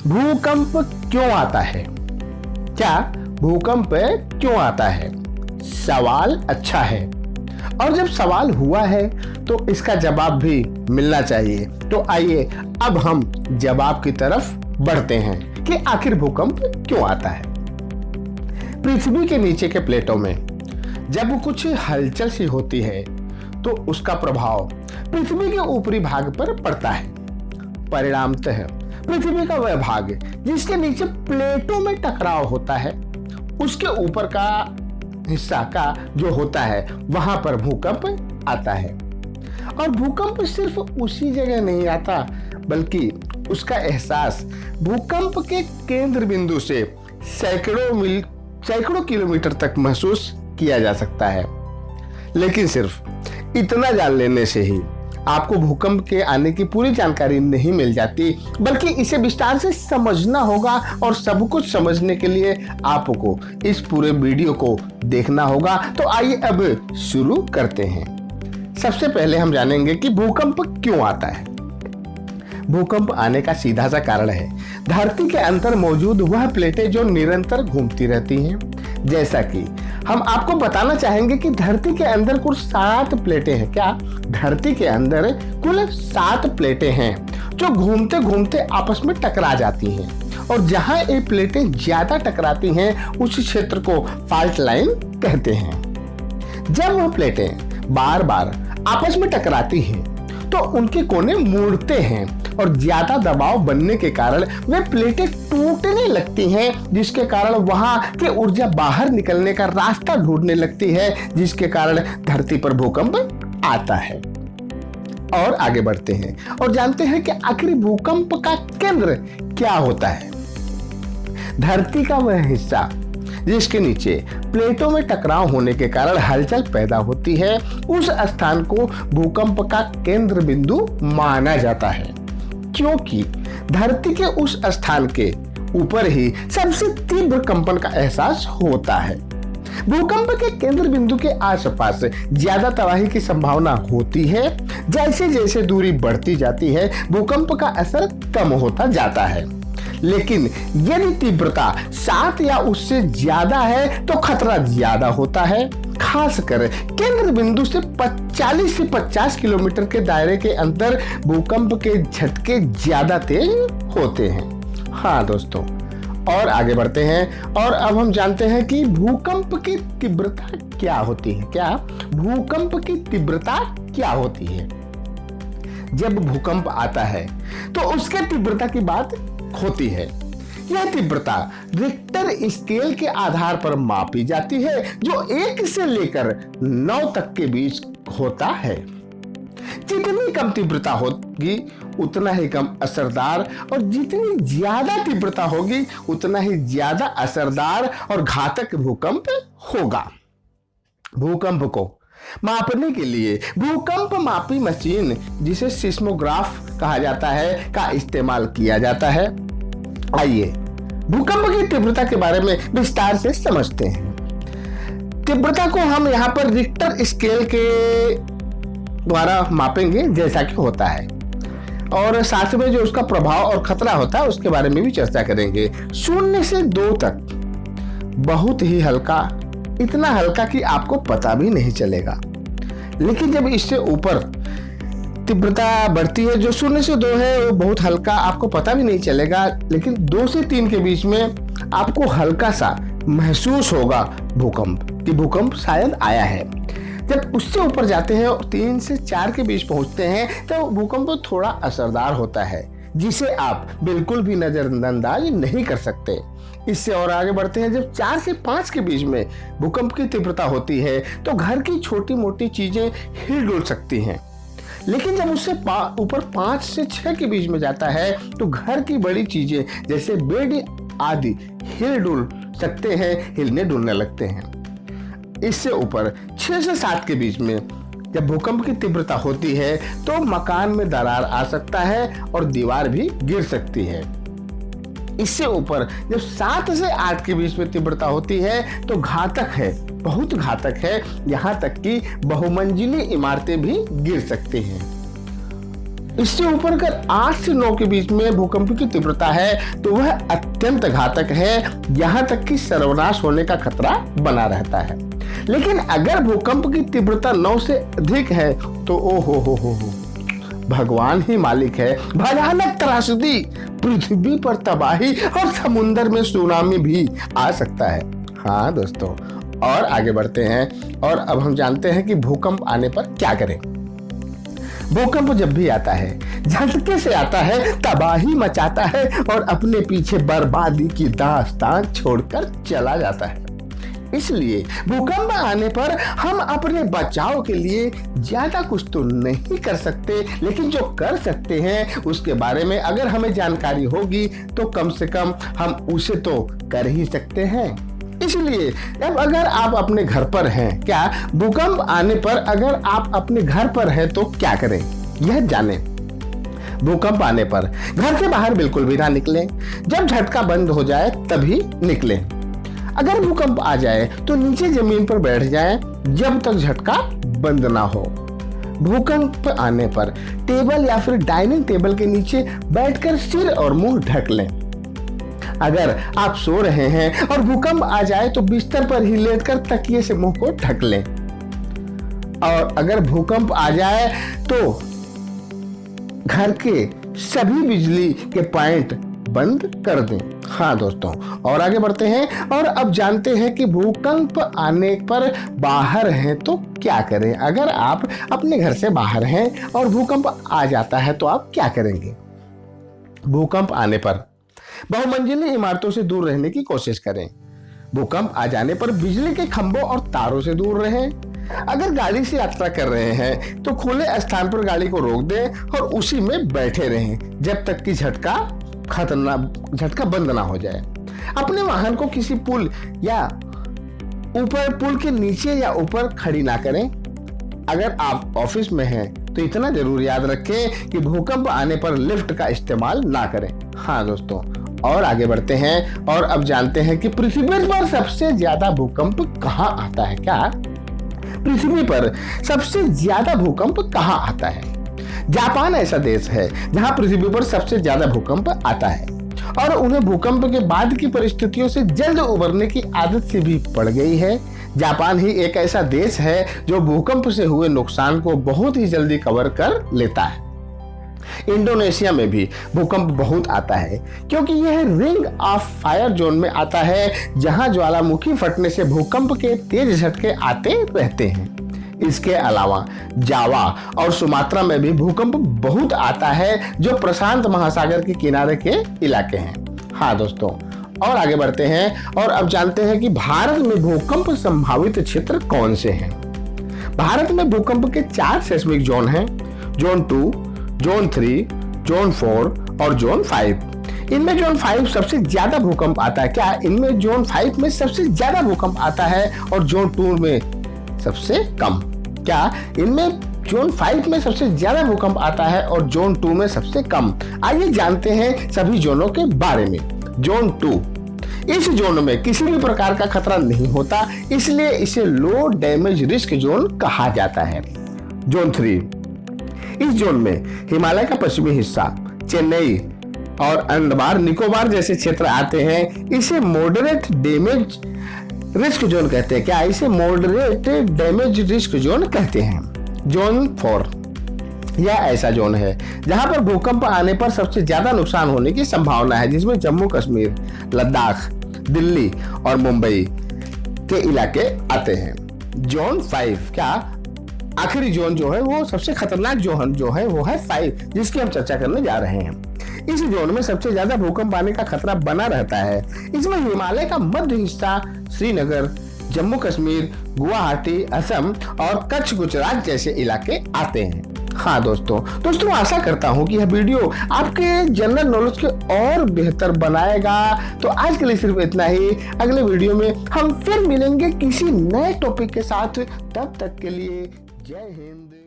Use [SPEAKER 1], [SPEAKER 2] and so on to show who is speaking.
[SPEAKER 1] भूकंप क्यों आता है? क्या भूकंप क्यों आता है? सवाल अच्छा है, और जब सवाल हुआ है तो इसका जवाब भी मिलना चाहिए। तो आइए अब हम जवाब की तरफ बढ़ते हैं कि आखिर भूकंप क्यों आता है। पृथ्वी के नीचे के प्लेटों में जब कुछ हलचल सी होती है तो उसका प्रभाव पृथ्वी के ऊपरी भाग पर पड़ता है। परिणामतः पृथ्वी का वह भाग जिसके नीचे प्लेटों में टकराव होता है, उसके ऊपर का हिस्सा का जो होता है वहां पर भूकंप आता है। और भूकंप सिर्फ उसी जगह नहीं आता, बल्कि उसका एहसास भूकंप के केंद्र बिंदु से सैकड़ों किलोमीटर तक महसूस किया जा सकता है। लेकिन सिर्फ इतना जान लेने से ही आपको भूकंप के आने की पूरी जानकारी नहीं मिल जाती, बल्कि इसे विस्तार से समझना होगा। और सब कुछ समझने के लिए आपको इस पूरे वीडियो को देखना होगा। तो आइए अब शुरू करते हैं। सबसे पहले हम जानेंगे कि भूकंप क्यों आता है। भूकंप आने का सीधा सा कारण है धरती के अंदर मौजूद वह प्लेटें जो निरंतर घूमती रहती हैं। जैसा कि हम आपको बताना चाहेंगे कि धरती के अंदर कुल 7 प्लेटें हैं। क्या धरती के अंदर कुल 7 प्लेटें हैं जो घूमते घूमते आपस में टकरा जाती हैं, और जहां ये प्लेटें ज्यादा टकराती हैं उस क्षेत्र को फॉल्ट लाइन कहते हैं। जब वह प्लेटें बार बार आपस में टकराती हैं तो उनके कोने मुड़ते हैं, और ज्यादा दबाव बनने के कारण वे प्लेटें टूटने लगती हैं, जिसके कारण वहां की ऊर्जा बाहर निकलने का रास्ता ढूंढने लगती है, जिसके कारण धरती पर भूकंप आता है। और आगे बढ़ते हैं और जानते हैं कि आखिर भूकंप का केंद्र क्या होता है। धरती का वह हिस्सा जिसके नीचे प्लेटों में टकराव होने के कारण हलचल पैदा होती है, उस स्थान को भूकंप का केंद्र बिंदु माना जाता है, क्योंकि धरती के उस स्थान के ऊपर ही सबसे तीव्र कंपन का एहसास होता है। भूकंप के केंद्र बिंदु के आसपास ज्यादा तबाही की संभावना होती है। जैसे जैसे दूरी बढ़ती जाती है भूकंप का असर कम होता जाता है। लेकिन यदि तीव्रता 7 या उससे ज्यादा है तो खतरा ज्यादा होता है। खासकर केंद्र बिंदु से 40 से 50 किलोमीटर के दायरे के अंदर भूकंप के झटके ज्यादा तेज होते हैं। हाँ दोस्तों, और आगे बढ़ते हैं और अब हम जानते हैं कि भूकंप की तीव्रता क्या होती है। क्या भूकंप की तीव्रता क्या होती है? जब भूकंप आता है तो उसके तीव्रता की बात होती है। यह तीव्रता रिक्टर स्केल के आधार पर मापी जाती है, जो 1 से लेकर 9 तक के बीच होता है। जितनी कम तीव्रता होगी उतना ही कम असरदार, और जितनी ज्यादा तीव्रता होगी उतना ही ज्यादा असरदार और घातक भूकंप होगा। भूकंप को मापने के लिए भूकंप मापी मशीन, जिसे सिस्मोग्राफ कहा जाता है, का इस्तेमाल किया जाता है। आइए भूकंप की तीव्रता के बारे में विस्तार से समझते हैं। तीव्रता को हम यहाँ पर रिक्टर स्केल के द्वारा मापेंगे, जैसा कि होता है, और साथ में जो उसका प्रभाव और खतरा होता है उसके बारे में भी चर्चा करेंगे। 0 से 2 तक बहुत ही हल्का, इतना हल्का कि आपको पता भी नहीं चलेगा। लेकिन जब इससे ऊपर तीव्रता बढ़ती है, जो 0 से 2 है वो बहुत हल्का, आपको पता भी नहीं चलेगा। लेकिन 2 से 3 के बीच में आपको हल्का सा महसूस होगा भूकंप, कि भूकंप शायद आया है। जब उससे ऊपर जाते हैं और 3 से 4 के बीच पहुंचते हैं तो भूकंप थोड़ा असरदार होता है, जिसे आप बिल्कुल भी नजरअंदाज नहीं कर सकते। इससे और आगे बढ़ते हैं, जब 4 से 5 के बीच में भूकंप की तीव्रता होती है तो घर की छोटी मोटी चीजें हिल डुल सकती हैं। लेकिन जब उससे ऊपर 5 से 6 के बीच में जाता है तो घर की बड़ी चीजें जैसे बेड आदि हिल डुल सकते हैं, हिलने डुलने लगते हैं। इससे ऊपर 6 से 7 के बीच में जब भूकंप की तीव्रता होती है तो मकान में दरार आ सकता है और दीवार भी गिर सकती है। इससे ऊपर जब 7 से 8 के बीच में तीव्रता होती है तो घातक है, बहुत घातक है, यहाँ तक कि बहुमंजिली इमारतें भी गिर सकती हैं। इससे ऊपर अगर 8 से 9 के बीच में भूकंप की तीव्रता है तो वह अत्यंत घातक है, यहाँ तक कि सर्वनाश होने का खतरा बना रहता है। लेकिन अगर भूकंप की तीव्रता 9 से अधिक है तो ओ हो भगवान ही मालिक है। भयानक त्रासदी, पृथ्वी पर तबाही और समुद्र में सुनामी भी आ सकता है। हाँ दोस्तों, और आगे बढ़ते हैं और अब हम जानते हैं कि भूकंप आने पर क्या करें। भूकंप जब भी आता है झटके से आता है, तबाही मचाता है और अपने पीछे बर्बादी की दास्तान छोड़कर चला जाता है। इसलिए भूकंप आने पर हम अपने बचाव के लिए ज्यादा कुछ तो नहीं कर सकते, लेकिन जो कर सकते हैं उसके बारे में अगर हमें जानकारी होगी तो कम से कम हम उसे तो कर ही सकते हैं। इसलिए अब अगर आप अपने घर पर हैं, क्या भूकंप आने पर अगर आप अपने घर पर हैं तो क्या करें, यह जानें। भूकंप आने पर घर से बाहर बिल्कुल भी ना निकलें। जब झटका बंद हो जाए तभी निकलें। अगर भूकंप आ जाए तो नीचे जमीन पर बैठ जाएं जब तक झटका बंद ना हो। भूकंप आने पर टेबल या फिर डाइनिंग टेबल के नीचे बैठकर सिर और मुंह ढक लें। अगर आप सो रहे हैं और भूकंप आ जाए तो बिस्तर पर ही लेटकर तकिए से मुंह को ढक लें। और अगर भूकंप आ जाए तो घर के सभी बिजली के पॉइंट बंद कर दें। हाँ दोस्तों, और आगे बढ़ते हैं और अब जानते हैं कि भूकंप आने पर बाहर हैं तो क्या करें। अगर आप अपने घर से बाहर हैं और भूकंप आ जाता है तो आप क्या करेंगे। भूकंप आने पर बहुमंजिली इमारतों से दूर रहने की कोशिश करें। भूकंप आ जाने पर बिजली के खंभों और तारों से दूर रहें। अगर गाड़ी से यात्रा कर रहे हैं तो खुले स्थान पर गाड़ी को रोक दें और उसी में बैठे रहें जब तक कि झटका बंद ना हो जाए। अपने वाहन को किसी पुल या ऊपर पुल के नीचे या ऊपर खड़ी ना करें। अगर आप ऑफिस में हैं तो इतना जरूर याद रखें कि भूकंप आने पर लिफ्ट का इस्तेमाल ना करें। हाँ दोस्तों, और आगे बढ़ते हैं और अब जानते हैं कि पृथ्वी पर सबसे ज्यादा भूकंप कहाँ आता है। क्या पृथ्वी पर सबसे ज्यादा भूकंप कहाँ आता है। जापान ऐसा देश है जहां पृथ्वी पर सबसे ज्यादा भूकंप आता है और उन्हें भूकंप के बाद की परिस्थितियों से जल्द उबरने की आदत से भी पड़ गई है। जापान ही एक ऐसा देश है जो भूकंप से हुए नुकसान को बहुत ही जल्दी कवर कर लेता है। इंडोनेशिया में भी भूकंप बहुत आता है क्योंकि यह रिंग ऑफ फायर जोन में आता है जहां ज्वालामुखी फटने से भूकंप के तेज झटके आते रहते हैं। इसके अलावा जावा और सुमात्रा में भी भूकंप बहुत आता है जो प्रशांत महासागर के किनारे के इलाके हैं। हाँ दोस्तों, और आगे बढ़ते हैं और अब जानते हैं कि भारत में भूकंप संभावित क्षेत्र कौन से हैं। भारत में भूकंप के 4 सेस्मिक जोन हैं, जोन 2, जोन 3, जोन 4 और जोन 5। इनमें जोन 5 सबसे ज्यादा भूकंप आता है। क्या इनमें जोन 5 में सबसे ज्यादा भूकंप आता है और जोन 2 में सबसे कम। क्या इनमें जोन 5 में सबसे ज्यादा भूकंप आता है और जोन 2 में सबसे कम। आइए जानते हैं सभी जोनों के बारे में। जोन 2, इस जोन में किसी भी प्रकार का खतरा नहीं होता, इसलिए इसे लो डैमेज रिस्क जोन कहा जाता है। जोन 3, इस जोन में हिमालय का पश्चिमी हिस्सा, चेन्नई और अंडमान निकोबार जैसे क्षेत्र आते हैं। इसे मॉडरेट डैमेज रिस्क जोन कहते हैं। क्या इसे मॉडरेट डैमेज रिस्क जोन कहते हैं। जोन 4, यह ऐसा जोन है जहां पर भूकंप आने पर सबसे ज्यादा नुकसान होने की संभावना है, जिसमें जम्मू कश्मीर, लद्दाख, दिल्ली और मुंबई के इलाके आते हैं। जोन 5, क्या आखिरी जोन जो है वो सबसे खतरनाक जोन जो है वो है 5, जिसकी हम चर्चा करने जा रहे हैं। इस जोन में सबसे ज्यादा भूकंप आने का खतरा बना रहता है। इसमें हिमालय का मध्य हिस्सा, श्रीनगर, जम्मू कश्मीर, गुवाहाटी, असम और कच्छ गुजरात जैसे इलाके आते हैं। हाँ दोस्तों आशा करता हूँ कि यह वीडियो आपके जनरल नॉलेज को और बेहतर बनाएगा। तो आज के लिए सिर्फ इतना ही। अगले वीडियो में हम फिर मिलेंगे किसी नए टॉपिक के साथ। तब तक के लिए जय हिंद।